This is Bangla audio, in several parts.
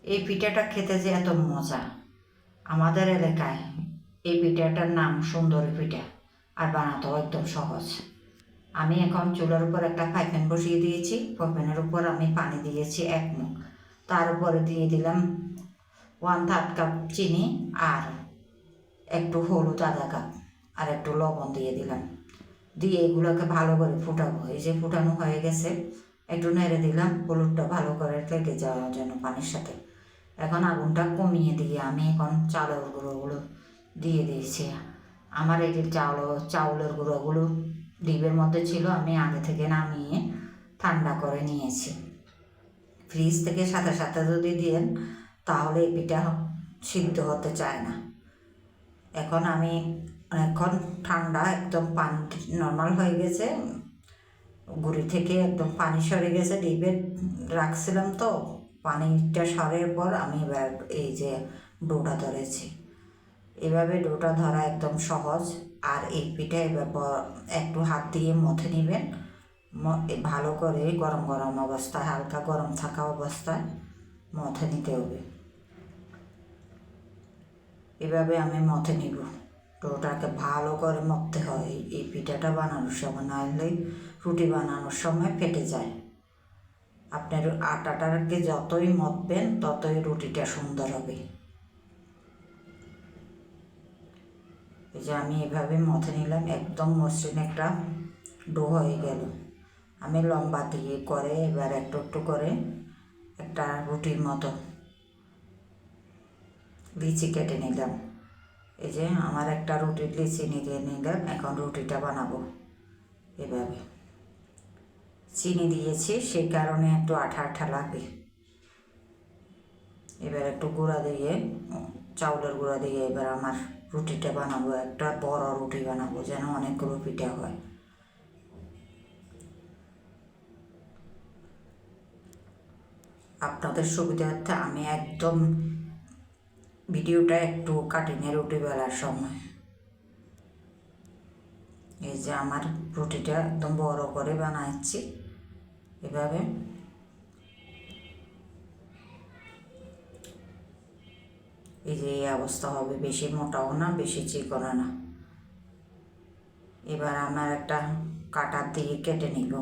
এই পিঠাটা খেতে যে এত মজা। আমাদের এলাকায় এই পিঠাটার নাম সুন্দরী পিঠা, আর বানাতেও একদম সহজ। আমি এখন চুলার উপর একটা ফ্রাই প্যান বসিয়ে দিয়েছি। ফ্রাই প্যানের উপর আমি পানি দিয়েছি 1 মুখ। তার উপরে দিয়ে দিলাম 1/3 কাপ চিনি, আর একটু হলুদ 1/2 কাপ, আর একটু লবণ দিয়ে দিলাম। দিয়ে এগুলোকে ভালো করে ফুটাবো। এই যে ফুটানো হয়ে গেছে, একটু নেড়ে দিলাম হলুদটা ভালো করে লেগে যাওয়ার জন্য পানির সাথে। এখন আগুনটা কমিয়ে দিয়ে আমি এখন চালের গুঁড়োগুলো দিয়ে দিয়েছি। আমার এই যে চাউলের গুঁড়োগুলো ডিবের মধ্যে ছিল, আমি আগে থেকে নামিয়ে ঠান্ডা করে নিয়েছি। ফ্রিজ থেকে সাথে সাথে যদি দেন তাহলে এই পিঠা সিদ্ধ হতে চায় না। এখন আমি অনেকক্ষণ ঠান্ডা, একদম পানি নর্মাল হয়ে গেছে, গুঁড়ি থেকে একদম পানি সরে গেছে। ডিবে রাখছিলাম তো, পানিটা সরার পর আমি এবার এই যে ডোটা ধরেছি। এভাবে ডোটা ধরা একদম সহজ। আর এই পিঠা এবার একটু হাত দিয়ে মথে নেবেন, ভালো করে গরম গরম অবস্থায়, হালকা গরম থাকা অবস্থায় মথে নিতে হবে। এভাবে আমি মথে নিব। ডোটাকে ভালো করে মথতে হয় এই পিঠাটা বানানোর সময়, নাহলে রুটি বানানোর সময় ফেটে যায়। আপনার আটাটাকে যতই মথবেন ততই রুটিটা সুন্দর হবে। এই যে আমি এভাবে মথে নিলাম, একদম মসৃণ একটা ডো হয়ে গেল। আমি লম্বা দিয়ে করে এবার একটু একটু করে একটা রুটির মতো লিচি কেটে নিলাম। এই যে আমার একটা রুটির লিচি নিয়ে নিলাম। এখন রুটিটা বানাবো এভাবে। চিনি দিয়েছি সেই কারণে একটু আঠা আঠা লাগে। এবার একটু গুঁড়া দিয়ে, চাউলের গুঁড়া দিয়ে এবার আমার রুটিটা বানাবো। একটা বড় রুটি বানাবো যেন অনেকগুলো পিঠা হয়। আপনাদের সুবিধার্থে আমি একদম ভিডিওটা একটু কাটিনে রুটি বেলার সময়। এই যে আমার রুটিটা একদম বড় করে বানাচ্ছি এভাবে। এই যে এই অবস্থা হবে, বেশি মোটাও না বেশি চিকনও না। এবার আমার একটা কাটার দিয়ে কেটে নিব,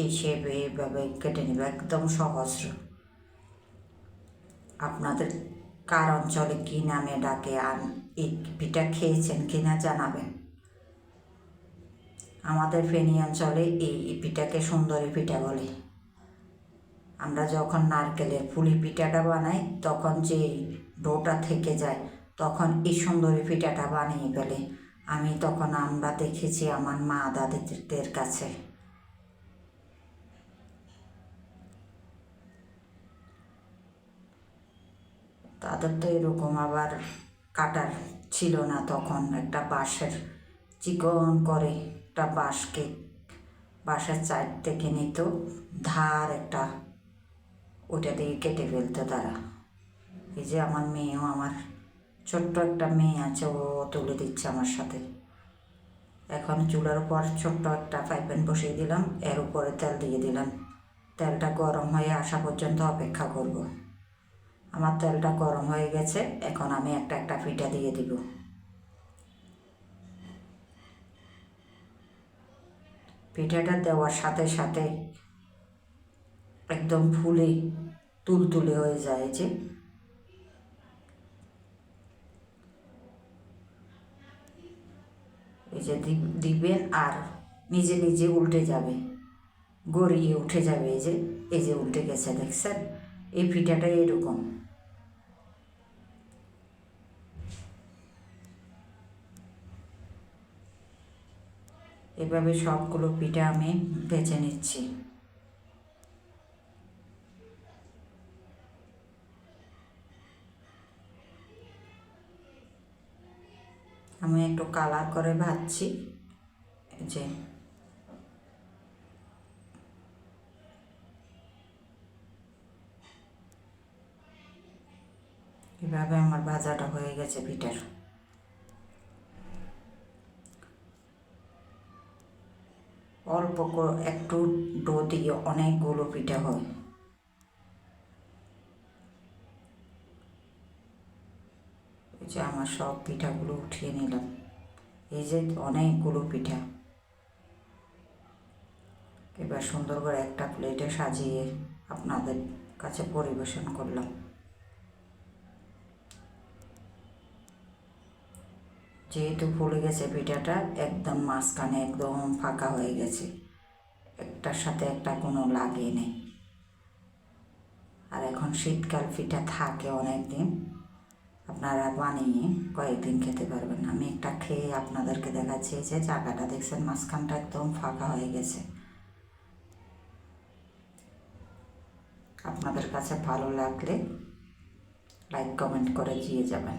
এই শেপে এইভাবে কেটে নিব, একদম সহজ। আপনাদের কার অঞ্চলে কী নামে ডাকে আর এই পিঠা খেয়েছেন কিনা জানাবেন। আমাদের ফেনী অঞ্চলে এই পিঠাকে সুন্দরী পিঠা বলে। আমরা যখন নারকেলের পুলি পিঠাটা বানাই তখন যে ডোটা থেকে যায়, তখন এই সুন্দরী পিঠাটা বানিয়ে ফেলে। আমরা দেখেছি আমার মা দাদিদের কাছে। তাদের তো এরকম আবার কাটার ছিল না তখন। একটা বাঁশের চিকন করে একটা বাঁশের চার থেকে নিত ধার একটা, ওটা দিয়ে কেটে ফেলতো তারা। এই যে আমার মেয়েও, আমার ছোট্ট একটা মেয়ে আছে, ও তুলে দিচ্ছে আমার সাথে। এখন চুলার উপর ছোট্ট একটা ফ্রাই প্যান বসিয়ে দিলাম, এর উপরে তেল দিয়ে দিলাম। তেলটা গরম হয়ে আসা পর্যন্ত অপেক্ষা করব। আমার তেলটা গরম হয়ে গেছে, এখন আমি একটা একটা পিঠা দিয়ে দিব। পিঠাটা দেওয়ার সাথে সাথে একদম ফুলে তুলতুলে হয়ে যায়। যে এই যে দিবেন আর নিজে নিজে উল্টে যাবে, গড়িয়ে উঠে যাবে। এই যে উল্টে গেছে, দেখছেন? এই পিঠাটা এরকম। এভাবে সবগুলো পিঠা আমি ভেজে নিচ্ছি। আমি একটু কালার করে ভাজছি। যে এভাবে আমার ভাজাটা হয়ে গেছে পিঠার। অল্প একটু ডো দিয়ে অনেকগুলো পিঠা হয়। এই যে আমার সব পিঠাগুলো উঠিয়ে নিলাম। এই যে অনেকগুলো পিঠা, এবার সুন্দর করে একটা প্লেটে সাজিয়ে আপনাদের কাছে পরিবেশন করলাম। যেহেতু ফুলে গেছে পিঠাটা, একদম মাঝখানে একদম ফাঁকা হয়ে গেছে, একটার সাথে একটা কোনো লাগিয়ে নেই। আর এখন শীতকাল পিঠা থাকে অনেক দিন, আপনারা বানিয়ে কয়েকদিন খেতে পারবেন। আমি একটা খেয়ে আপনাদেরকে দেখাচ্ছি। যে জায়গাটা দেখছেন মাঝখানটা একদম ফাঁকা হয়ে গেছে। আপনাদের কাছে ভালো লাগলে লাইক কমেন্ট করে দিয়ে যাবেন।